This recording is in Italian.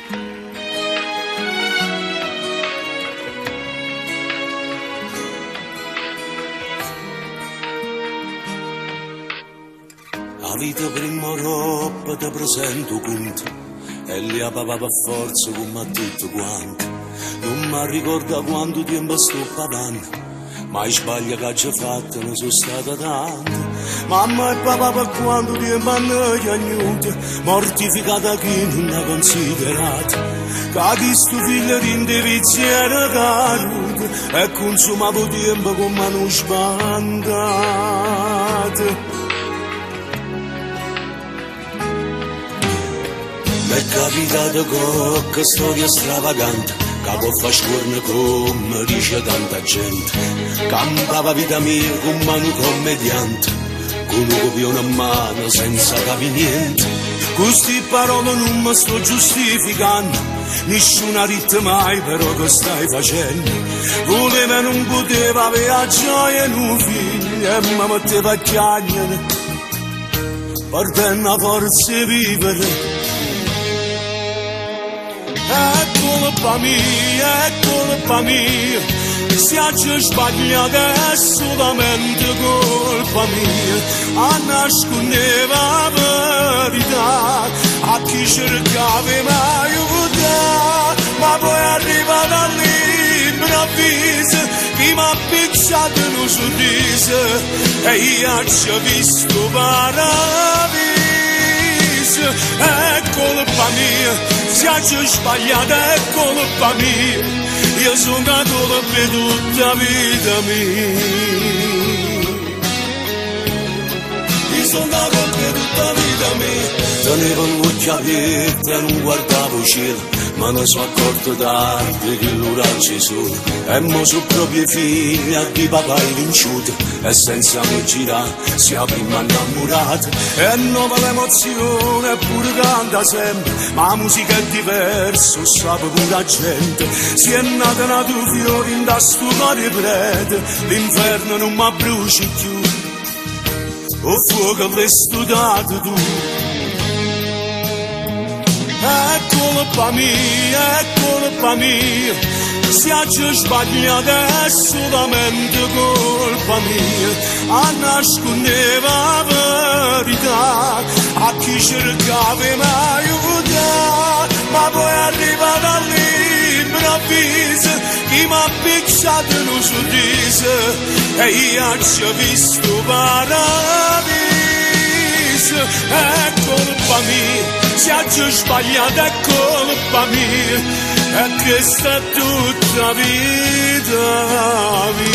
La vita prima roba ti presento conto e lì a papà per forza come a tutto quanto. Non mi ricorda quanto tempo sto parlando, ma i sbagli che ci fatto ne sono stati tanti. Mamma e papà per quanto tempo hanno piaciuto, mortificata chi non ha considerato. Che questo figlio di indirizzi era caduto e consumato tempo con mano sbandata. Mi è capitato qualche storia stravagante che può far scorno come dice tanta gente. Campava vita mia con mano commediante, con un copione a mano senza capire niente. Queste parole non mi sto giustificando, nessuna ritta mai però che stai facendo. Voleva e non poteva avere la gioia in un figlio e mi metteva a chiagliere per dare una forza di vivere. È colpa mia, se ci sbagliato è solamente colpa mia. A nascondeva la verità, a chi cercava mi aiutare, ma poi è arrivata all'improvviso, chi mi ha pizzato in un sorriso e io ci ho visto paradiso. È colpa mia, se ci sbagliato è colpa mia, io sono caduto per tutta la vita mia. Io sono caduto per tutta la vita mia. Tenevo l'occhio aperto e non guardavo il cielo, ma ne sono accorto tardi che l'ora ci sono. E mo sono proprio i figli a chi papà è vinciuto, e senza me girare sia prima innamorato. E nuova l'emozione eppure canta sempre, ma la musica è diversa, sa pure la gente. Si è nato fiori in da sto cuore prete, l'inferno non mi bruci più, o fuoco l'hai studiato tu. È colpa mia, se ci sbagliato è solamente colpa mia. A nascondeva la verità, a chi cercava mi aiutare, ma poi è arrivata all'improvviso, chi mi ha picciato in un sorriso e io ci ho visto paradiso. È colpa mia, se ci sbagliato è colpa mia, e questa è tutta vita mia.